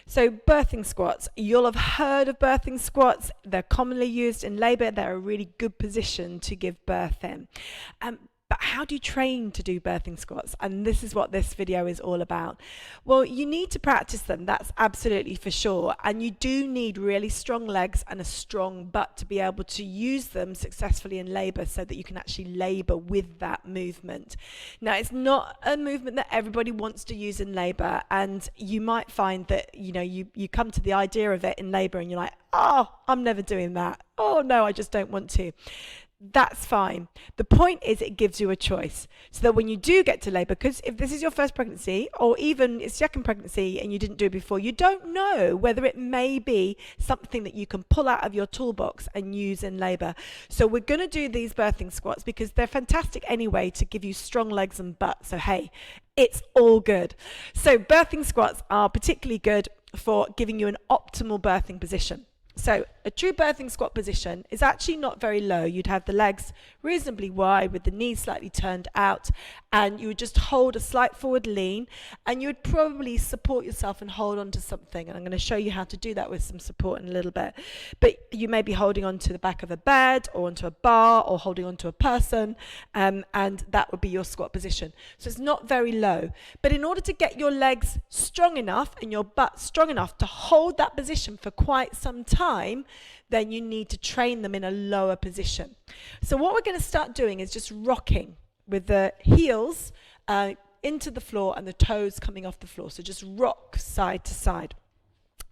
So birthing squats, you'll have heard of birthing squats. They're commonly used in labor. They're a really good position to give birth in. But how do you train to do birthing squats? And this is what this video is all about. Well, you need to practice them, that's absolutely for sure. And you do need really strong legs and a strong butt to be able to use them successfully in labor so that you can actually labor with that movement. Now, it's not a movement that everybody wants to use in labor, and you might find that, you come to the idea of it in labor and you're like, oh, I'm never doing that. Oh no, I just don't want to. That's fine. The point is it gives you a choice so that when you do get to labor, because if this is your first pregnancy or even it's second pregnancy and you didn't do it before, you don't know whether it may be something that you can pull out of your toolbox and use in labor. So we're going to do these birthing squats because they're fantastic anyway to give you strong legs and butt. So hey, it's all good. So birthing squats are particularly good for giving you an optimal birthing position. So a true birthing squat position is actually not very low. You'd have the legs reasonably wide with the knees slightly turned out, and you would just hold a slight forward lean, and you would probably support yourself and hold on to something. And I'm going to show you how to do that with some support in a little bit. But you may be holding onto the back of a bed or onto a bar or holding onto a person, and that would be your squat position. So it's not very low. But in order to get your legs strong enough and your butt strong enough to hold that position for quite some time, then you need to train them in a lower position. So what we're going to start doing is just rocking with the heels into the floor and the toes coming off the floor. So just rock side to side.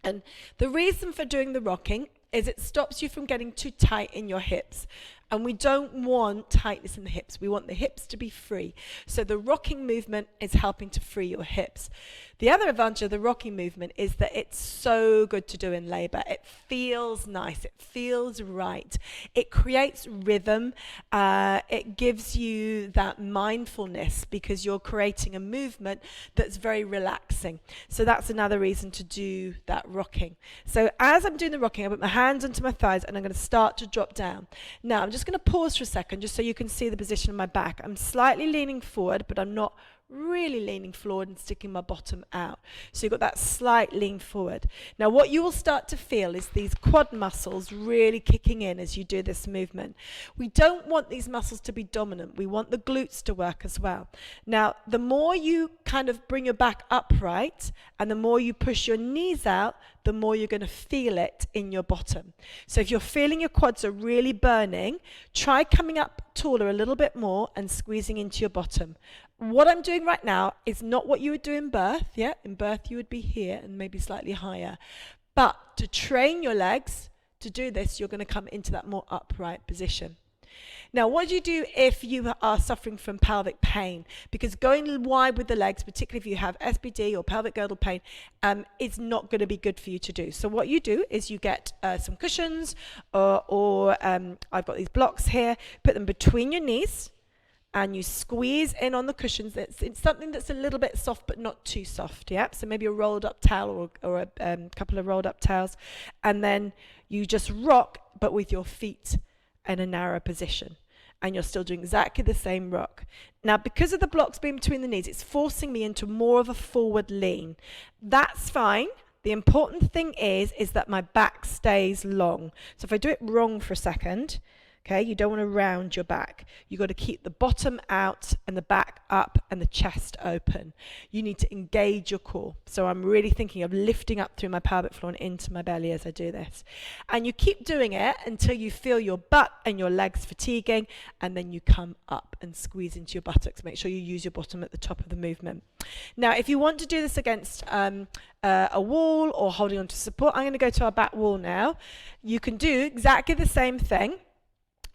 And the reason for doing the rocking is it stops you from getting too tight in your hips. And we don't want tightness in the hips. We want the hips to be free. So the rocking movement is helping to free your hips. The other advantage of the rocking movement is that it's so good to do in labor. It feels nice. It feels right. It creates rhythm. It gives you that mindfulness because you're creating a movement that's very relaxing. So that's another reason to do that rocking. So as I'm doing the rocking, I put my hands onto my thighs and I'm going to start to drop down. Now I'm just going to pause for a second just so you can see the position of my back. I'm slightly leaning forward, but I'm not really leaning forward and sticking my bottom out. So you've got that slight lean forward. Now what you will start to feel is these quad muscles really kicking in as you do this movement. We don't want these muscles to be dominant. We want the glutes to work as well. Now the more you kind of bring your back upright and the more you push your knees out, the more you're going to feel it in your bottom. So if you're feeling your quads are really burning, try coming up taller a little bit more and squeezing into your bottom. What I'm doing right now is not what you would do in birth. Yeah, in birth you would be here and maybe slightly higher. But to train your legs to do this, you're going to come into that more upright position. Now, what do you do if you are suffering from pelvic pain? Because going wide with the legs, particularly if you have SBD or pelvic girdle pain, is not going to be good for you to do. So what you do is you get some cushions or I've got these blocks here, put them between your knees, and you squeeze in on the cushions. It's something that's a little bit soft but not too soft, yeah? So maybe a rolled up towel or a couple of rolled up towels. And then you just rock, but with your feet in a narrow position. And you're still doing exactly the same rock. Now, because of the blocks being between the knees, it's forcing me into more of a forward lean. That's fine. The important thing is that my back stays long. So if I do it wrong for a second, okay, you don't want to round your back. You've got to keep the bottom out and the back up and the chest open. You need to engage your core. So I'm really thinking of lifting up through my pelvic floor and into my belly as I do this. And you keep doing it until you feel your butt and your legs fatiguing, and then you come up and squeeze into your buttocks. Make sure you use your bottom at the top of the movement. Now, if you want to do this against a wall or holding on to support, I'm going to go to our back wall now. You can do exactly the same thing,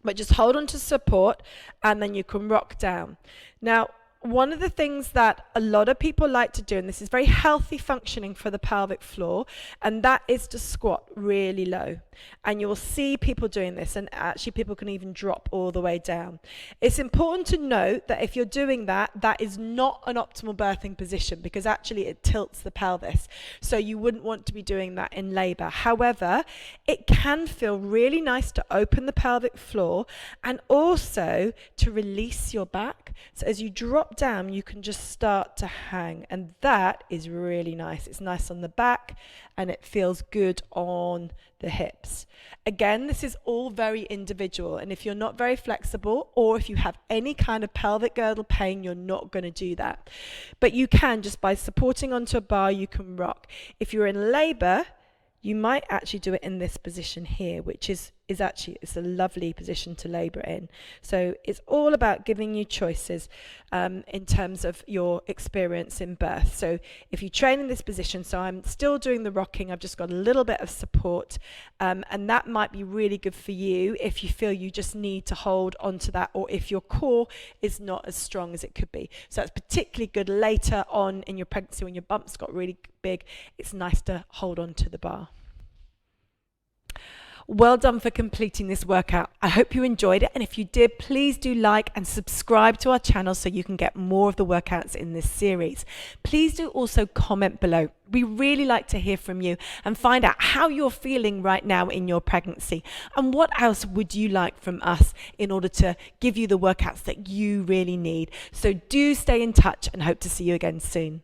but just hold on to support and then you can rock down. Now, one of the things that a lot of people like to do, and this is very healthy functioning for the pelvic floor, and that is to squat really low. And you will see people doing this, and actually people can even drop all the way down. It's important to note that if you're doing that, that is not an optimal birthing position because actually it tilts the pelvis. So you wouldn't want to be doing that in labor. However, it can feel really nice to open the pelvic floor and also to release your back. So as you drop drop down, you can just start to hang, and that is really nice. It's nice on the back and it feels good on the hips. Again, this is all very individual, and if you're not very flexible or if you have any kind of pelvic girdle pain, you're not going to do that. But you can, just by supporting onto a bar, you can rock. If you're in labor, you might actually do it in this position here, which is actually, it's a lovely position to labor in. So it's all about giving you choices in terms of your experience in birth. So if you train in this position, so I'm still doing the rocking, I've just got a little bit of support, and that might be really good for you if you feel you just need to hold onto that, or if your core is not as strong as it could be. So that's particularly good later on in your pregnancy when your bumps got really big. It's nice to hold on to the bar. Well done for completing this workout. I hope you enjoyed it, and if you did, please do like and subscribe to our channel so you can get more of the workouts in this series. Please do also comment below. We really like to hear from you and find out how you're feeling right now in your pregnancy, and what else would you like from us in order to give you the workouts that you really need. So do stay in touch, and hope to see you again soon.